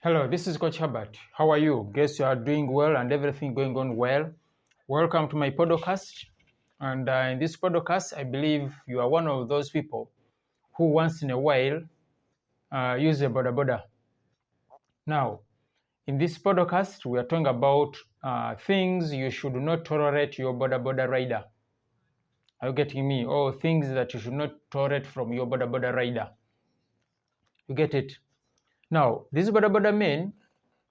Hello, this is Coach Herbert. How are you? Guess you are doing well and everything going on well. Welcome to my podcast. And in this podcast, I believe you are one of those people who once in a while use a bodaboda. Now, in this podcast, we are talking about things you should not tolerate your bodaboda rider. Are you getting me? Or things that you should not tolerate from your bodaboda rider. You get it? Now, these bodaboda men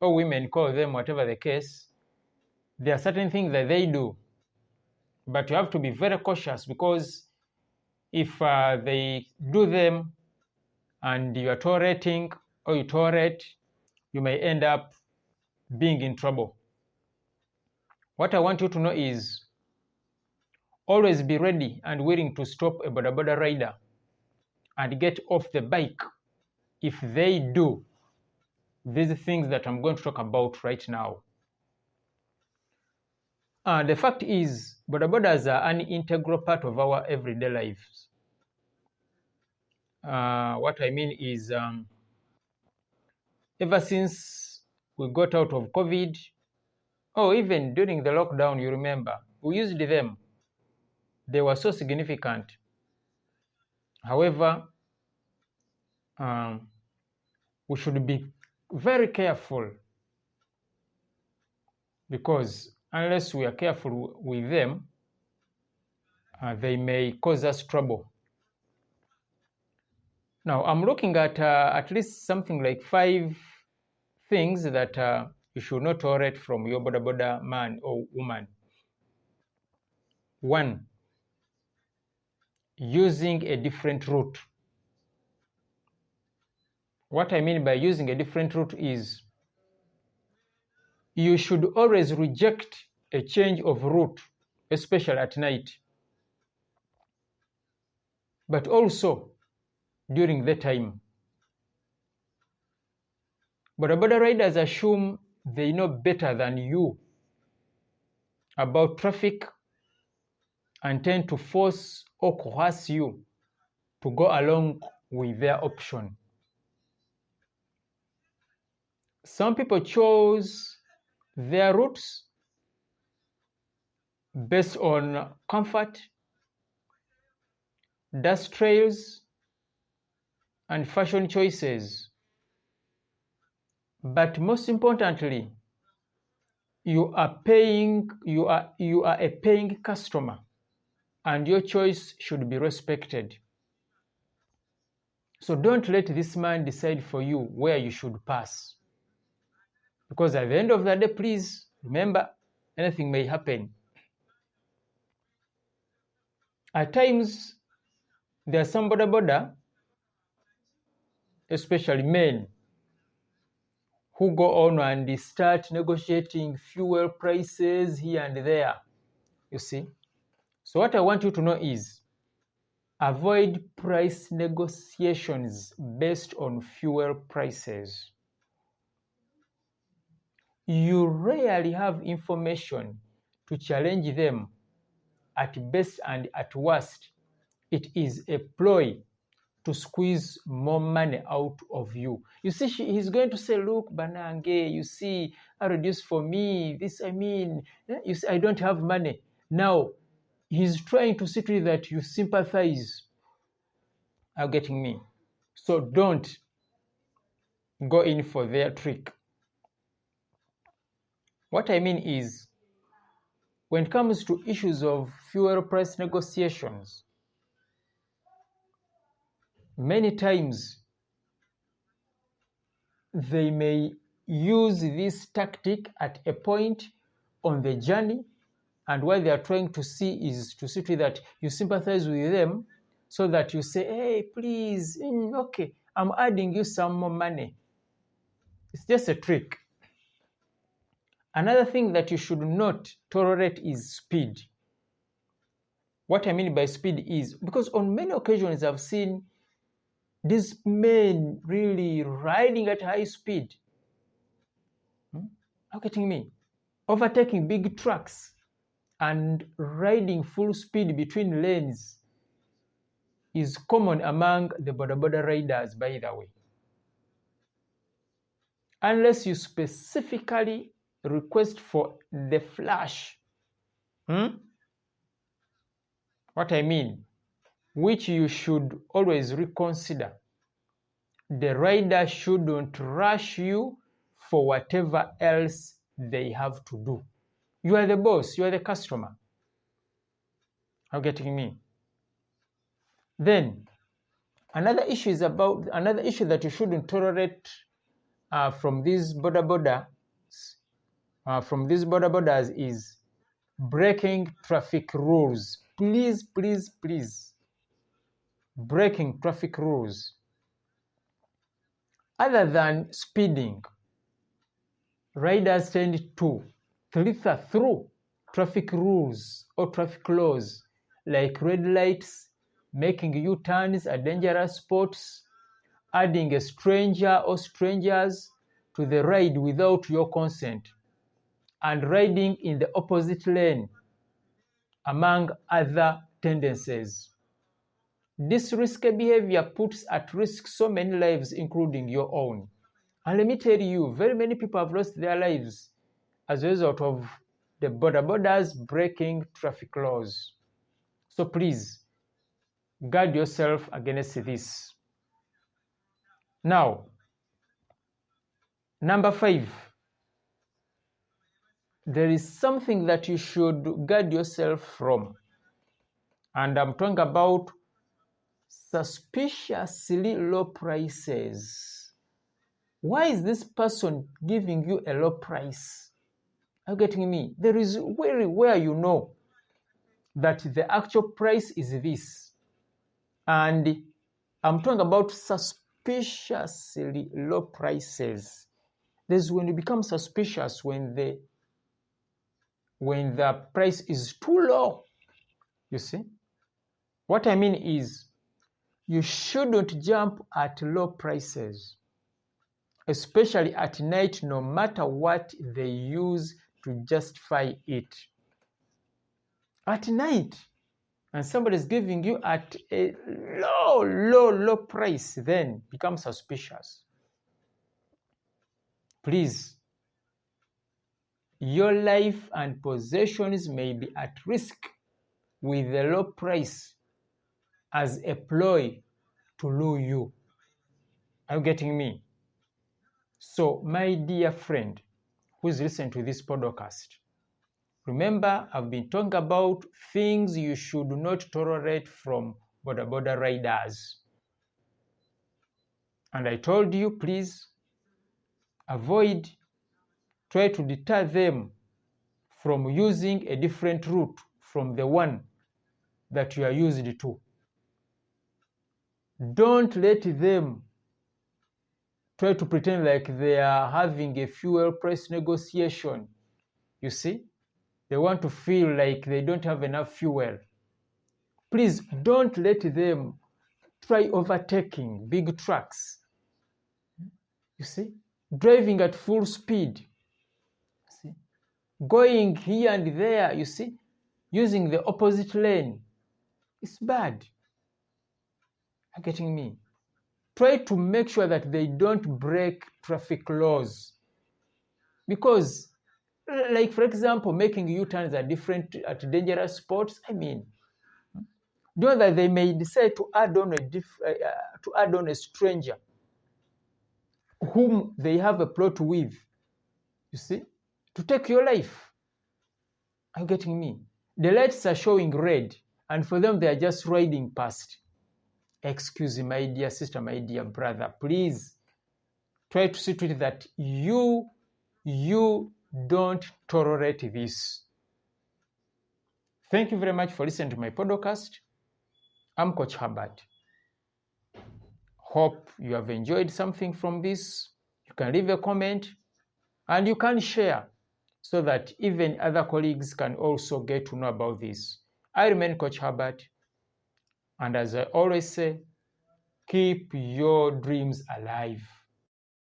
or women, call them whatever the case, there are certain things that they do, but you have to be very cautious, because if they do them and you are tolerating or you tolerate, you may end up being in trouble. What I want you to know is always be ready and willing to stop a bodaboda rider and get off the bike if they do these things that I'm going to talk about right now. The fact is, bodabodas are an integral part of our everyday lives. What I mean is, ever since we got out of COVID, or even during the lockdown, you remember, we used them. They were so significant. However, we should be very careful, because unless we are careful with them, they may cause us trouble. Now, I'm looking at least something like 5 things that you should not tolerate from your bodaboda man or woman. 1, using a different route. What I mean by using a different route is, you should always reject a change of route, especially at night, but also during the time. Bodaboda riders assume they know better than you about traffic and tend to force or coerce you to go along with their option. Some people chose their routes based on comfort, dust trails, and fashion choices. But most importantly, you are a paying customer, and your choice should be respected. So don't let this man decide for you where you should pass, because at the end of the day, please remember, anything may happen. At times, there are some bodaboda, especially men, who go on and start negotiating fuel prices here and there, you see. So what I want you to know is, avoid price negotiations based on fuel prices. You rarely have information to challenge them. At best and at worst, it is a ploy to squeeze more money out of you. You see, he's going to say, look, Banange, you see, I reduced for me, this, you see, I don't have money. Now, he's trying to see to it that you sympathize. Are you getting me? So don't go in for their trick. What I mean is, when it comes to issues of fuel price negotiations, many times they may use this tactic at a point on the journey, and what they are trying to see is to see to that you sympathize with them, so that you say, hey, please, okay, I'm adding you some more money. It's just a trick. Another thing that you should not tolerate is speed. What I mean by speed is, because on many occasions I've seen these men really riding at high speed. Are you getting me? Overtaking big trucks and riding full speed between lanes is common among the bodaboda riders, by the way. unless you specifically request for the flash. What I mean, which you should always reconsider. The rider shouldn't rush you for whatever else they have to do. You are the boss, you are the customer. Are you getting me? Then another issue that you shouldn't tolerate from these bodabodas is breaking traffic rules. Please, please, please. Breaking traffic rules. Other than speeding, riders tend to slither through traffic rules or traffic laws like red lights, making U-turns at dangerous spots, adding a stranger or strangers to the ride without your consent, and riding in the opposite lane, among other tendencies. This risky behavior puts at risk so many lives, including your own. And let me tell you, very many people have lost their lives as a result of the bodabodas breaking traffic laws. So please, guard yourself against this. Now, number 5, there is something that you should guard yourself from. And I'm talking about suspiciously low prices. Why is this person giving you a low price? Are you getting me? There is where you know that the actual price is this. And I'm talking about suspiciously low prices. This is when you become suspicious when the price is too low. You see? What I mean is, you shouldn't jump at low prices, especially at night, no matter what they use to justify it. At night, and somebody's giving you at a low price, then become suspicious. Please, your life and possessions may be at risk with the low price as a ploy to lure you. Are you getting me? So, my dear friend who's listening to this podcast, remember, I've been talking about things you should not tolerate from bodaboda riders. And I told you, please avoid, try to deter them from using a different route from the one that you are used to. Don't let them try to pretend like they are having a fuel price negotiation. You see? They want to feel like they don't have enough fuel. Please don't let them try overtaking big trucks. You see? Driving at full speed. You see? Going here and there, you see? Using the opposite lane. It's bad. Are you getting me? Try to make sure that they don't break traffic laws. Because, like for example, making U-turns at dangerous spots, I mean, do you know that they may decide to add on a stranger whom they have a plot with, you see, to take your life. Are you getting me? The lights are showing red, and for them, they are just riding past. Excuse me, my dear sister, my dear brother, please try to see to it that you don't tolerate this. Thank you very much for listening to my podcast. I'm Coach Herbert. Hope you have enjoyed something from this. You can leave a comment and you can share so that even other colleagues can also get to know about this. I remain Coach Herbert, and as I always say, keep your dreams alive.